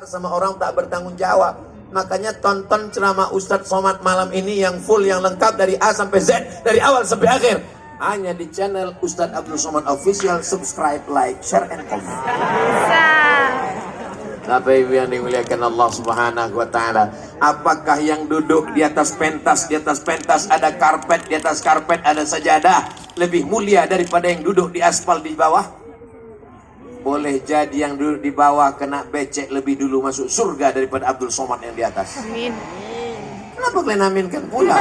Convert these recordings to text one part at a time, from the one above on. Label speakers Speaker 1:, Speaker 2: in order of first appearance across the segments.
Speaker 1: sama orang tak bertanggung jawab. Makanya tonton ceramah Ustadz Somad malam ini yang full, yang lengkap dari A sampai Z, dari awal sampai akhir, hanya di channel Ustadz Abdul Somad Official. Subscribe, like, share, and comment. Bapak Ibu yang dimuliakan Allah Subhanahu wa Ta'ala, apakah yang duduk di atas pentas, ada karpet, di atas karpet ada sajadah, lebih mulia daripada yang duduk di aspal di bawah? Boleh jadi yang duduk di bawah kena becek lebih dulu masuk surga daripada Abdul Somad yang di atas. Amin. Kenapa kalian aminkan pula?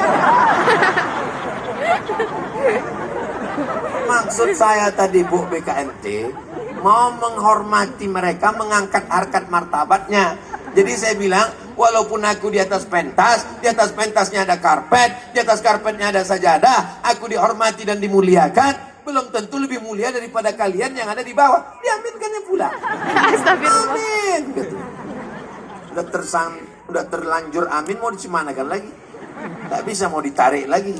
Speaker 1: Maksud saya tadi Bu BKMT mau menghormati mereka, mengangkat harkat martabatnya. Jadi saya bilang, walaupun aku di atas pentas, di atas pentasnya ada karpet, di atas karpetnya ada sajadah, aku dihormati dan dimuliakan, belum tentu lebih mulia daripada kalian yang ada di bawah. Diaminkannya pula. Astagfirullah. Amin. Gitu. Udah terlanjur amin, mau dicemanakan lagi? Tak bisa mau ditarik lagi.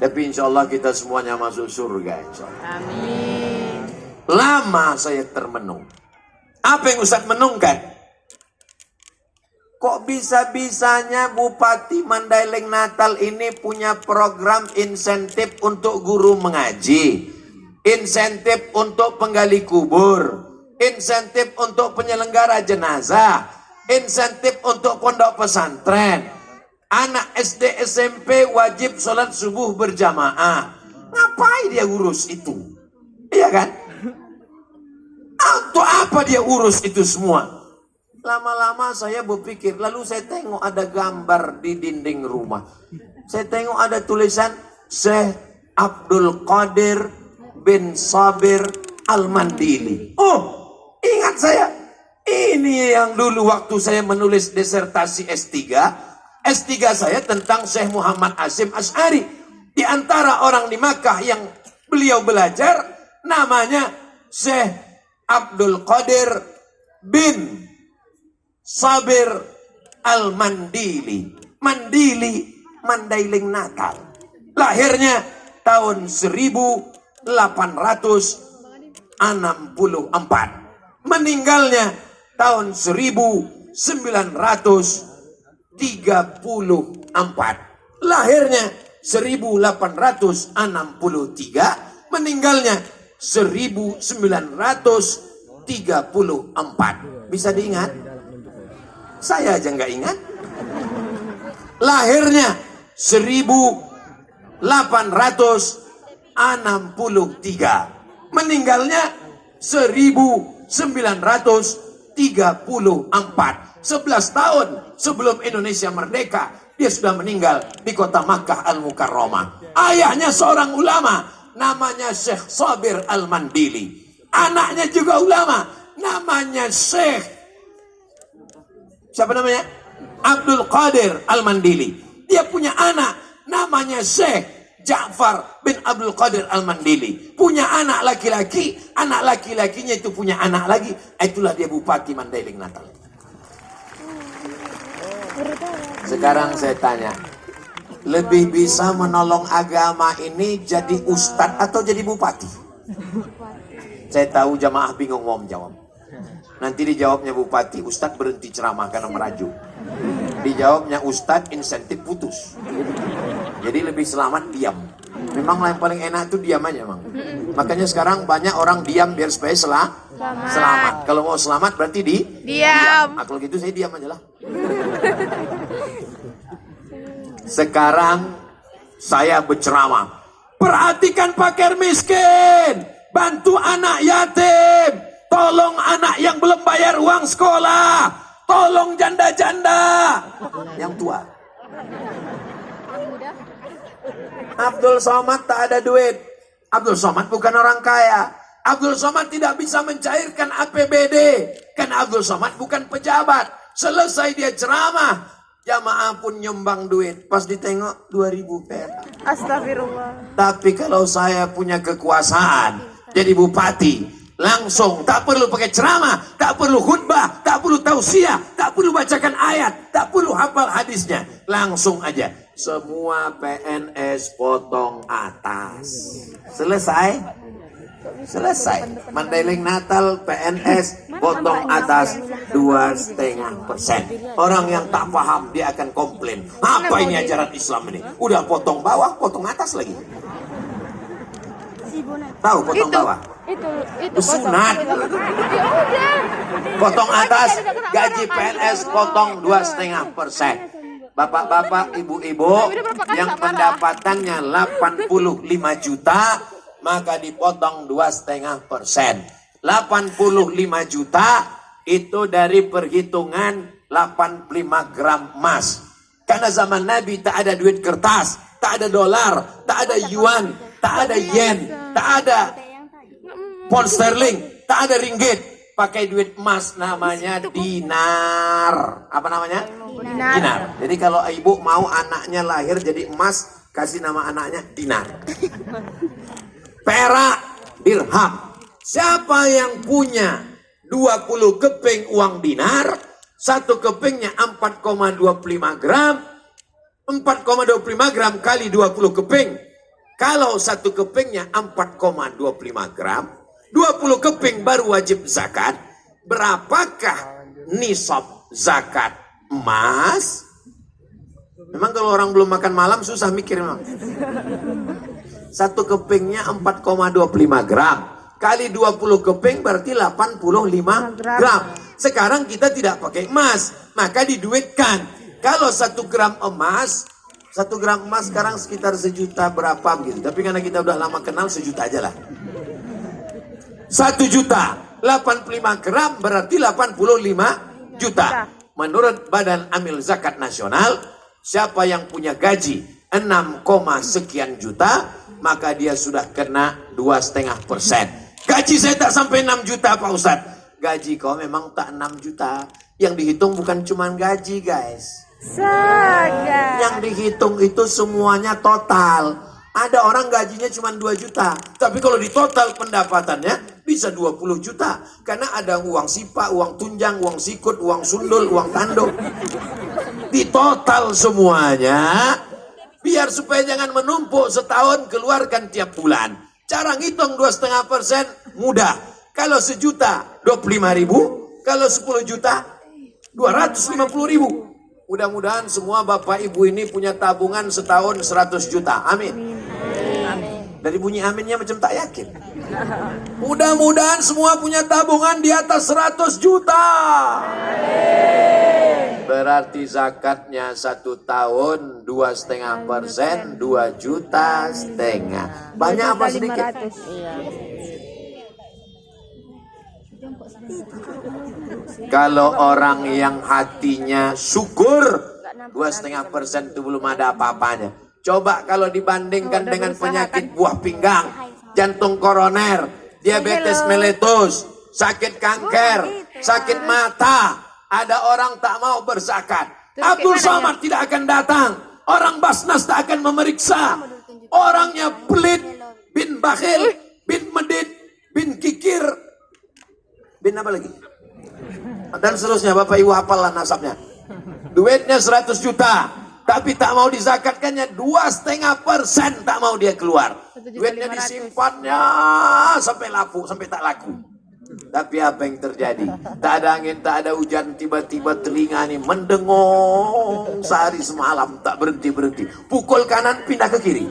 Speaker 1: Tapi insya Allah kita semuanya masuk surga. Insya Allah. Amin. Lama saya termenung. Apa yang Ustadz menungkan? Kok bisa-bisanya Bupati Mandailing Natal ini punya program insentif untuk guru mengaji, insentif untuk penggali kubur, insentif untuk penyelenggara jenazah, insentif untuk pondok pesantren, anak SD SMP wajib sholat subuh berjamaah. Ngapain dia urus itu? Iya kan? Untuk apa dia urus itu semua? Lama-lama saya berpikir, lalu saya tengok ada gambar di dinding rumah. Saya tengok ada tulisan Syekh Abdul Qadir bin Sabir Al-Mandili. Oh, ingat saya. Ini yang dulu waktu saya menulis disertasi S3. S3 saya tentang Syekh Muhammad Hasyim Asy'ari. Di antara orang di Makkah yang beliau belajar, namanya Syekh Abdul Qadir bin Sabir Al-Mandili. Mandili, Mandailing Natal. Lahirnya tahun 1864. Meninggalnya tahun 1934. Lahirnya 1863. Meninggalnya 1934. Bisa diingat? Saya aja nggak ingat. Lahirnya 1863. Meninggalnya 1934. 11 tahun sebelum Indonesia merdeka, dia sudah meninggal di kota Makkah Al-Mukarramah. Ayahnya seorang ulama, namanya Syekh Sabir Al-Mandili. Anaknya juga ulama, namanya Syekh, siapa namanya? Abdul Qadir Al-Mandili. Dia punya anak, namanya Syekh Ja'far bin Abdul Qadir Al-Mandili. Punya anak laki-laki, anak laki-lakinya itu punya anak lagi. Itulah dia Bupati Mandailing Natal. Sekarang saya tanya, lebih bisa menolong agama ini jadi ustadz atau jadi bupati? Saya tahu jamaah bingung mau menjawab. Nanti dijawabnya bupati, ustadz berhenti ceramah karena merajuk. Dijawabnya ustadz, insentif putus. Jadi lebih selamat diam. Memang yang paling enak itu diam aja memang. Makanya sekarang banyak orang diam biar supaya selamat. Kalau mau selamat berarti diam. Kalau gitu saya diam aja lah. Sekarang saya berceramah. Perhatikan fakir miskin. Bantu anak yatim. Tolong anak yang belum bayar uang sekolah. Tolong janda-janda. Yang tua. Abdul Somad tak ada duit. Abdul Somad bukan orang kaya. Abdul Somad tidak bisa mencairkan APBD. Karena Abdul Somad bukan pejabat. Selesai dia ceramah, jamaah pun nyumbang duit. Pas ditengok 2.000 perak. Astagfirullah. Tapi kalau saya punya kekuasaan, jadi bupati, langsung tak perlu pakai ceramah, tak perlu khutbah, tak perlu tausiah, tak perlu bacakan ayat, tak perlu hafal hadisnya. Langsung aja semua PNS potong atas. Selesai. Selesai. Mandailing Natal, PNS, potong atas 2,5%. Orang yang tak paham dia akan komplain. Apa ini ajaran Islam ini? Udah potong bawah, potong atas lagi. Tahu potong bawah? Itu sunat. Potong atas, gaji PNS potong 2,5%. Bapak-bapak, ibu-ibu yang pendapatannya 85 juta, maka dipotong 2,5%. 85 juta itu dari perhitungan 85 gram emas. Karena zaman Nabi tak ada duit kertas, tak ada dolar, tak ada yuan, tak ada yen, tak ada pound sterling, tak ada ringgit. Pakai duit emas namanya dinar. Apa namanya? Dinar. Jadi kalau ibu mau anaknya lahir jadi emas, kasih nama anaknya dinar. Perak, dirham. Siapa yang punya 20 keping uang dinar, satu kepingnya 4,25 gram, 4,25 gram kali 20 keping. Kalau satu kepingnya 4,25 gram, 20 keping baru wajib zakat. Berapakah nisab zakat emas? Memang kalau orang belum makan malam susah mikir memang. Satu kepingnya 4,25 gram. Kali 20 keping berarti 85 gram. Sekarang kita tidak pakai emas, maka diduitkan. Kalau 1 gram emas, 1 gram emas sekarang sekitar 1 juta berapa begitu. Tapi karena kita udah lama kenal, 1 juta aja lah. 1 juta 85 gram berarti 85 juta. Menurut Badan Amil Zakat Nasional, siapa yang punya gaji 6, sekian juta, maka dia sudah kena 2,5%. Gaji saya tak sampai 6 juta Pak Ustadz. Gaji kau memang tak 6 juta. Yang dihitung bukan cuma gaji guys. Yang dihitung itu semuanya total. Ada orang gajinya cuma 2 juta. Tapi kalau di total pendapatannya bisa 20 juta. Karena ada uang sipa, uang tunjang, uang sikut, uang sundul, uang tanduk. Di total semuanya. Biar supaya jangan menumpuk setahun, keluarkan tiap bulan. Cara ngitung 2,5% mudah. Kalau 1 juta 25 ribu. Kalau 10 juta 250 ribu. Mudah-mudahan semua bapak ibu ini punya tabungan setahun 100 juta. Amin. Dari bunyi aminnya macam tak yakin. Mudah-mudahan semua punya tabungan di atas 100 juta. Berarti zakatnya 1 tahun 2,5%, 2,5 juta. Banyak apa sedikit? Kalau orang yang hatinya syukur, 2,5% itu belum ada apa-apanya. Coba kalau dibandingkan dengan penyakit buah pinggang, jantung koroner, diabetes meletus, sakit kanker, sakit mata. Ada orang tak mau berzakat. Abdul Somad tidak akan datang. Orang Basnas tak akan memeriksa. Orangnya pelit, bin bakhil, bin medit, bin kikir, bin apa lagi? Dan seterusnya, Bapak Ibu hafallah nasabnya. Duitnya 100 juta, tapi tak mau dizakatkannya 2,5% tak mau dia keluar. Duitnya disimpannya sampai laku, sampai tak laku. Tapi apa yang terjadi? Tak ada angin, tak ada hujan, tiba-tiba telinga ini mendengung sehari semalam tak berhenti-berhenti. Pukul kanan pindah ke kiri.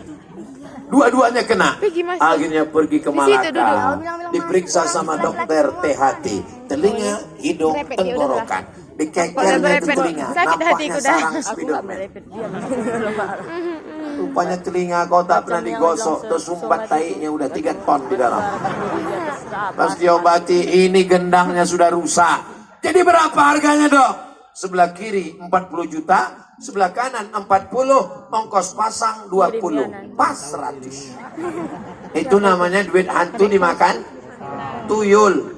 Speaker 1: Dua-duanya kena. Akhirnya pergi ke Malaka. Diperiksa sama dokter THT. Telinga, hidung, tenggorokan. Dikekernya ke telinga. Nampaknya sarang Spiderman. Rupanya telinga kau tak pernah digosok. Tersumbat taiknya udah 3 ton di dalam. Pas diobati, ini gendangnya sudah rusak. Jadi berapa harganya dok? Sebelah kiri 40 juta. Sebelah kanan 40, ongkos pasang 20, pas 100. Itu namanya duit hantu dimakan tuyul.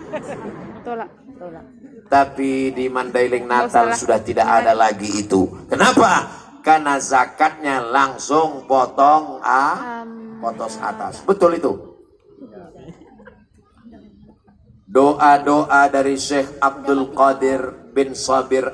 Speaker 1: Tapi di Mandailing Natal sudah tidak ada lagi itu. Kenapa? Karena zakatnya langsung potong potos atas. Betul itu. Doa-doa dari Syekh Abdul Qadir bin Sabir